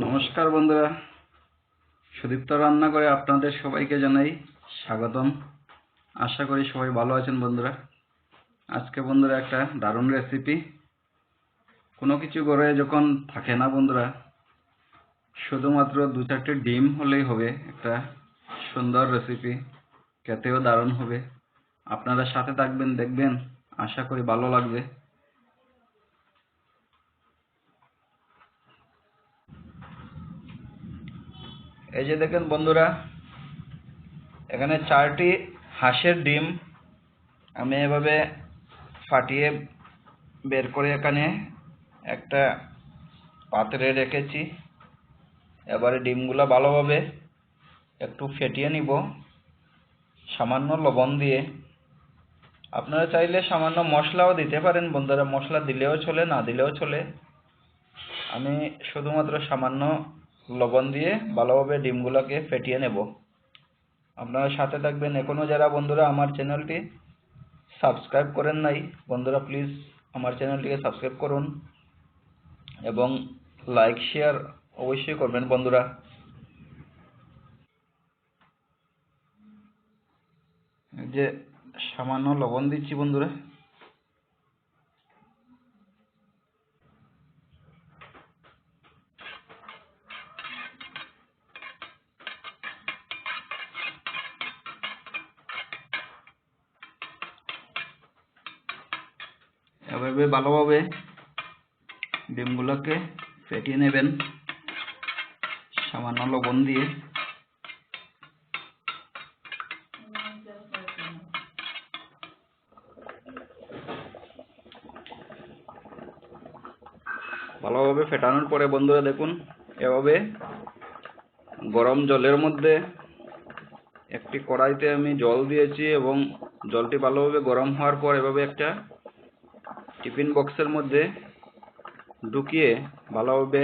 নমস্কার বন্ধুরা, সুদীপ্ত রান্না করে আপনাদের সবাইকে জানাই স্বাগতম। আশা করি সবাই ভালো আছেন বন্ধুরা। আজকে বন্ধুরা একটা দারুণ রেসিপি। কোনো কিছু ঘরে যখন থাকে না বন্ধুরা, শুধুমাত্র 2-4টি ডিম হলেই হবে একটা সুন্দর রেসিপি, খেতেও দারুণ হবে। আপনারা সাথে থাকবেন, দেখবেন, আশা করি ভালো লাগবে। এই যে দেখেন বন্ধুরা, এখানে 4টি হাঁসের ডিম আমি এভাবে ফাটিয়ে বের করে এখানে একটা পাত্রে রেখেছি। এবারে ডিমগুলো ভালোভাবে একটু ফেটিয়ে নিব সামান্য লবণ দিয়ে। আপনারা চাইলে সামান্য মশলাও দিতে পারেন বন্ধুরা, মশলা দিলেও চলে, না দিলেও চলে। আমি শুধুমাত্র সামান্য লবণ দিয়ে ভালোভাবে ডিমগুলোকে ফেটিয়ে নেব। আপনারা সাথে থাকবেন। এখনো যারা বন্ধুরা আমার চ্যানেলটি সাবস্ক্রাইব করেন নাই বন্ধুরা, প্লিজ আমার চ্যানেলটিকে সাবস্ক্রাইব করুন এবং লাইক শেয়ার অবশ্যই করবেন বন্ধুরা। যে সামান্য লবণ দিচ্ছি বন্ধুরা। এভাবে ভালোভাবে ডিমগুলোকে ফেটিয়ে নেবেন সামান্য লবণ দিয়ে। ভালোভাবে ফেটানোর পরে বন্ধুরা দেখুন, এভাবে গরম জলের মধ্যে একটি কড়াইতে আমি জল দিয়েছি এবং জলটি ভালোভাবে গরম হওয়ার পর এভাবে একটা টিফিন বক্সের মধ্যে ঢুকিয়ে ভালোভাবে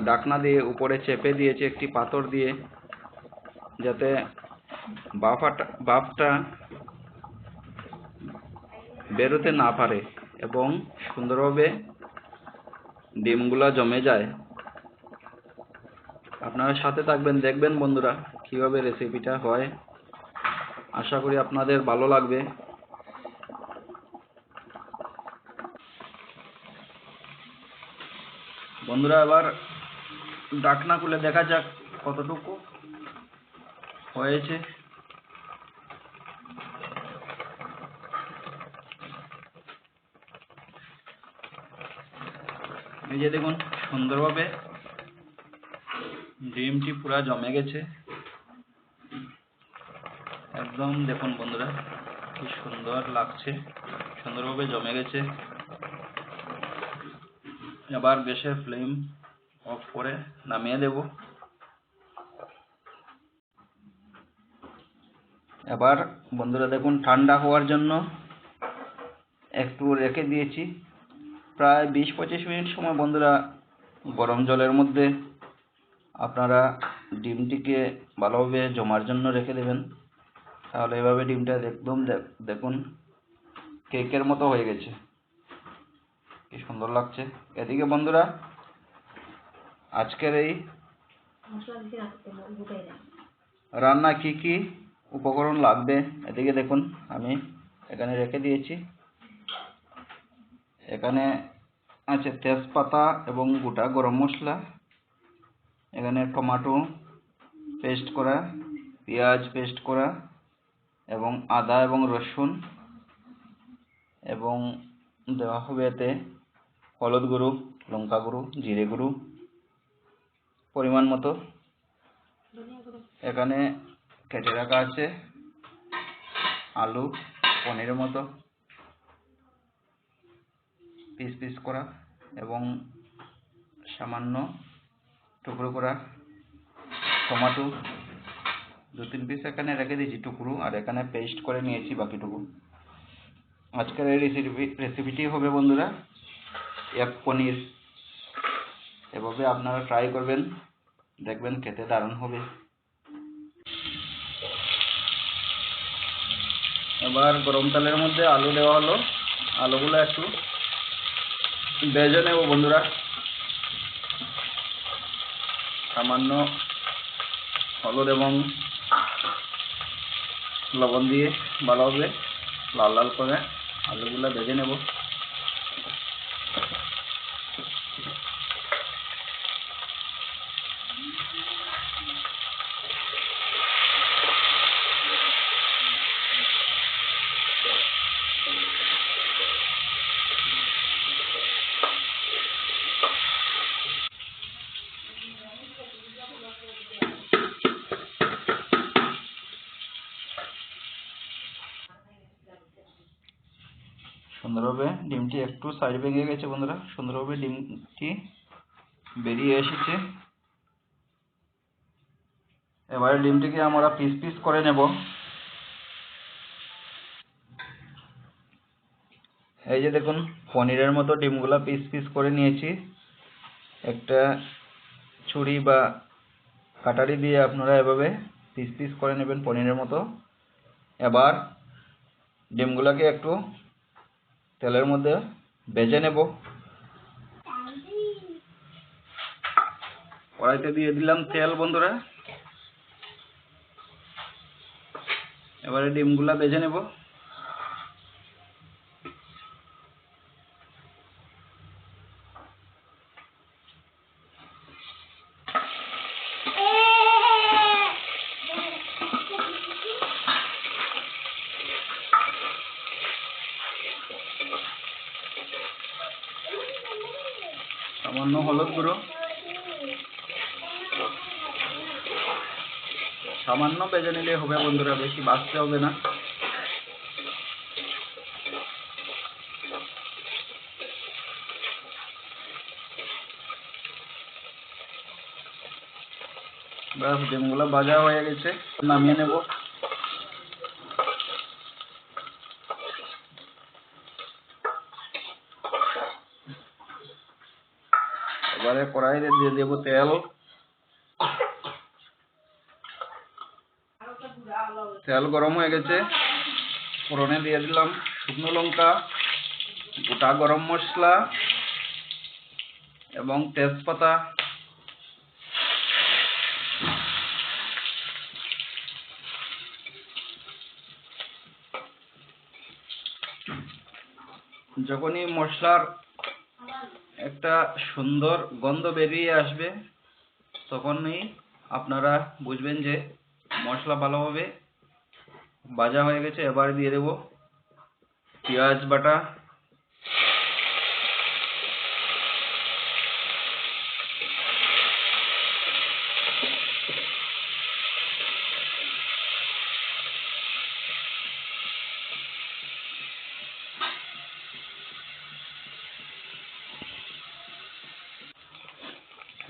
ঢাকনা দিয়ে উপরে চেপে দিয়েছি একটি পাথর দিয়ে, যাতে ভাপটা বেরোতে না পারে এবং সুন্দরভাবে ডিমগুলা জমে যায়। আপনারা সাথে থাকবেন, দেখবেন বন্ধুরা কিভাবে রেসিপিটা হয়। আশা করি আপনাদের ভালো লাগবে। বন্ধুরা এবার ঢাকনা খুলে দেখা যাক কতটুকু হয়েছে। এই যে দেখুন, সুন্দরভাবে ডিমটি পুরা জমে গেছে একদম। দেখুন বন্ধুরা কি সুন্দর লাগছে, সুন্দরভাবে জমে গেছে। এবার গ্যাসের ফ্লেম অফ করে নামিয়ে দেব। এবার বন্ধুরা দেখুন, ঠান্ডা হওয়ার জন্য একটু রেখে দিয়েছি প্রায় 20-25 মিনিট সময় বন্ধুরা। গরম জলের মধ্যে আপনারা ডিমটিকে ভালোভাবে জমার জন্য রেখে দেবেন, তাহলে এভাবে ডিমটা একদম দেখুন কেকের মতো হয়ে গেছে, কি সুন্দর লাগছে। এদিকে বন্ধুরা আজকের এই রান্না কি কি উপকরণ লাগবে এদিকে দেখুন আমি এখানে রেখে দিয়েছি। এখানে আছে তেজপাতা এবং গোটা গরম মশলা, এখানে টমেটো পেস্ট করা, পেঁয়াজ পেস্ট করা এবং আদা এবং রসুন, এবং দেওয়া হবে এতে হলুদ গুঁড়ো, লঙ্কা গুঁড়ো, জিরে গুঁড়ো পরিমাণ মতো। এখানে কেটে রাখা আছে আলু পনিরের মতো পিস পিস করা, এবং সামান্য টুকরো করা টমেটো 2-3 পিস এখানে রেখে দিয়েছি টুকরো, আর এখানে পেস্ট করে নিয়েছি বাকিটুকু। আজকের এই রেসিপিটি হবে বন্ধুরা এক পনির। এভাবে আপনারা ট্রাই করবেন, দেখবেন খেতে দারুণ হবে। এবার গরম তেলের মধ্যে আলু দেওয়া হলো, আলুগুলো একটু ভেজে নেব বন্ধুরা। সামান্য হলুদ এবং লবণ দিয়ে ভালোভাবে লাল লাল করে আলুগুলো ভেজে নেব। সুন্দরভাবে ডিমটি একটু সাইড ভেঙে গেছে বন্ধুরা, সুন্দরভাবে ডিমটি বেরিয়ে এসেছে। এবারে ডিমটিকে আমরা পিস পিস করে নেব। এই যে দেখুন, পনিরের মতো ডিমগুলা পিস পিস করে নিয়েছি। একটা ছুরি বা কাটারি দিয়ে আপনারা এভাবে পিস পিস করে নেবেন পনিরের মতো। এবার ডিমগুলাকে একটু তেলের মধ্যে ভেজে নেব। কড়াইতে দিয়ে দিলাম তেল বন্ধুরা। এবারে ডিমগুলা ভেজে নেব। সামান্য হলুদ গুঁড়ো, সামান্য ভেজে নিলে হবে বন্ধুরা, বেশি ভাজতে হবে না। ব্যাস, ডিমগুলো ভাজা হয়ে গেছে, নামিয়ে নেব। এবারে কড়াইতে দিয়ে দেব তেল। তেল গরম হয়ে গেছে, ফোড়নে দিয়ে দিলাম শুকনো লঙ্কা, গোটা গরম মশলা এবং তেজপাতা। যখনই মশলার একটা সুন্দর গন্ধ বেরিয়ে আসবে, তখনই আপনারা বুঝবেন যে মশলা ভালোভাবে ভাজা হয়ে গেছে। এবার দিয়ে দেব পেঁয়াজ বাটা,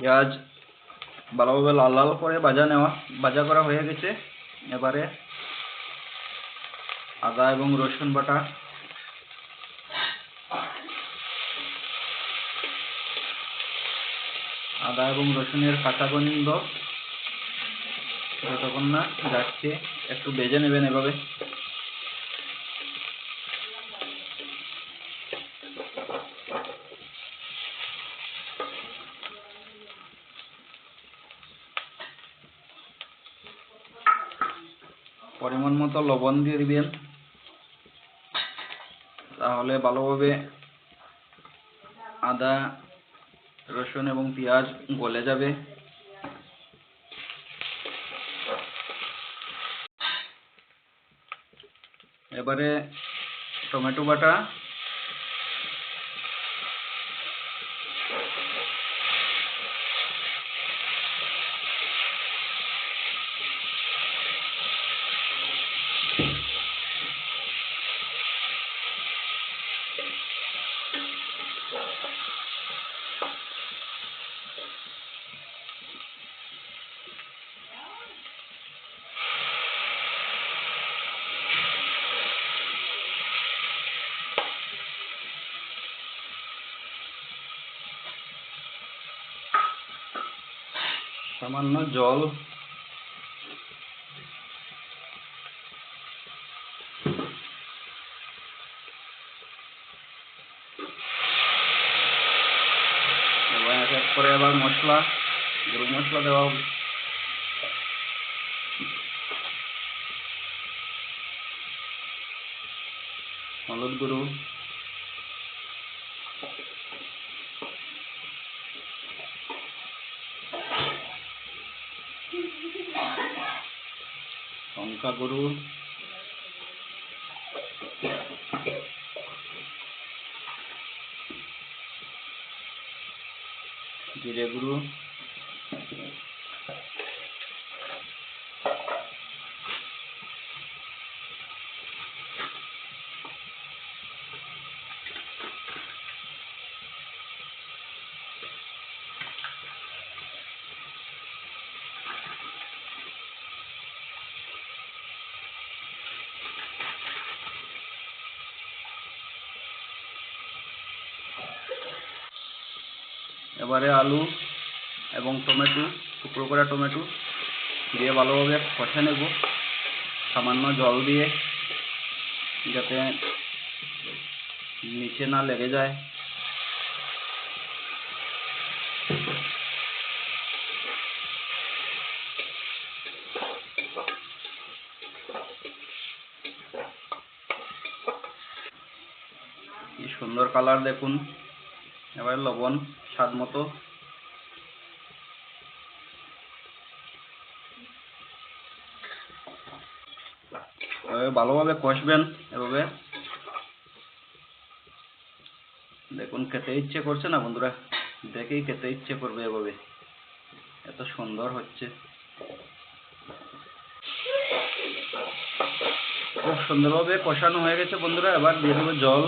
পেঁয়াজ ভালোভাবে লাল লাল করে ভাজা করা হয়ে গেছে। এবারে আদা এবং রসুন বাটা, আদা এবং রসুনের কাঁচা গন্ধ যতক্ষণ না যাচ্ছে একটু ভেজে নেবেন এভাবে। পরিমাণ মতো লবণ দিয়ে দিবেন, তাহলে ভালোভাবে আদা রসুন এবং পেঁয়াজ গলে যাবে। এবারে টমেটো বাটা, সামান্য জল, এবার এক এক করে আবার মশলা গরম মশলা দেওয়া হবে, হলুদ গুঁড়ো, লঙ্কা গুঁড়ো, জিরে গুঁড়ো, এবারে আলু এবং টমেটো, টুকরো করা টমেটো দিয়ে ভালোভাবে কষে নেব, সামান্য জল দিয়ে, যাতে নিচে না লেগে যায়। কি সুন্দর কালার দেখুন। এবার লবণ স্বাদ মতো, ভালোভাবে কষবেন। এভাবে দেখুন, খেতে ইচ্ছে করছে না বন্ধুরা? দেখেই খেতে ইচ্ছে করবে, এভাবে এত সুন্দর হচ্ছে। খুব সুন্দরভাবে কষানো হয়ে গেছে বন্ধুরা। এবার দিয়ে দেবো জল,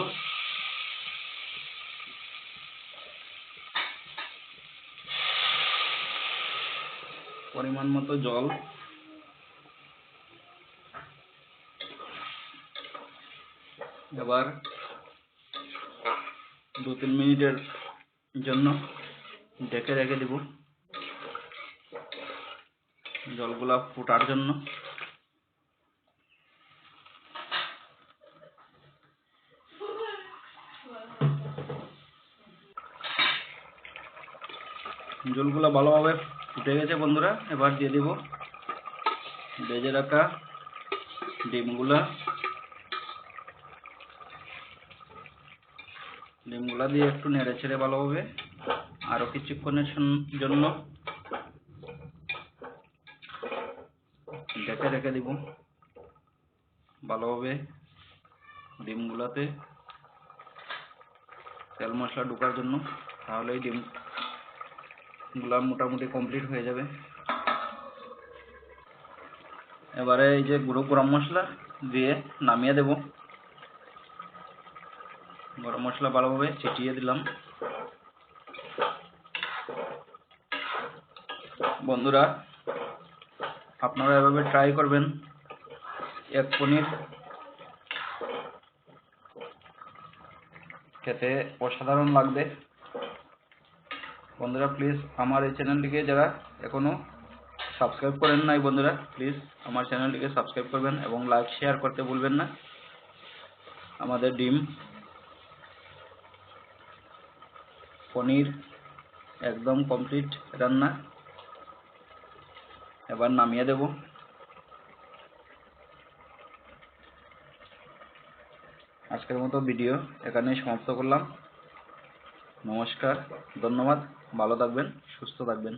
পরিমাণ মতো জল। এবার 2-3 মিনিটের জন্য ঢেকে রেখে দিব, জলগুলা ফোটার জন্য। জলগুলা ভালোভাবে ফুটে গেছে বন্ধুরা। এবার দিয়ে দিব ভেজে রাখা ডিমগুলা। ডিমগুলা দিয়ে একটু নেড়ে ছেড়ে ভালোভাবে আরো কিছুক্ষণের জন্য ঢেকে রেখে দিব, ভালোভাবে ডিমগুলাতে তেল মশলা ঢোকার জন্য। তাহলেই ডিমগুলা মোটামুটি কমপ্লিট হয়ে যাবে। এবারে এই যে গুঁড়ো গরম মশলা দিয়ে নামিয়ে দেব। গরম মশলা ভালোভাবে ছিটিয়ে দিলাম। বন্ধুরা, আপনারা এভাবে ট্রাই করবেন, এক পনির খেতে অসাধারণ লাগবে। বন্ধুরা প্লিজ আমার এই চ্যানেলটিকে যারা এখনো সাবস্ক্রাইব করেন নাই, বন্ধুরা প্লিজ আমার চ্যানেলটিকে সাবস্ক্রাইব করবেন এবং লাইক শেয়ার করতে ভুলবেন না। আমাদের ডিম পনির একদম কমপ্লিট রান্না। এবার নামিয়ে দেব। আজকের মতো ভিডিও এখানেই সমাপ্ত করলাম। নমস্কার, ধন্যবাদ, ভালো থাকবেন, সুস্থ থাকবেন।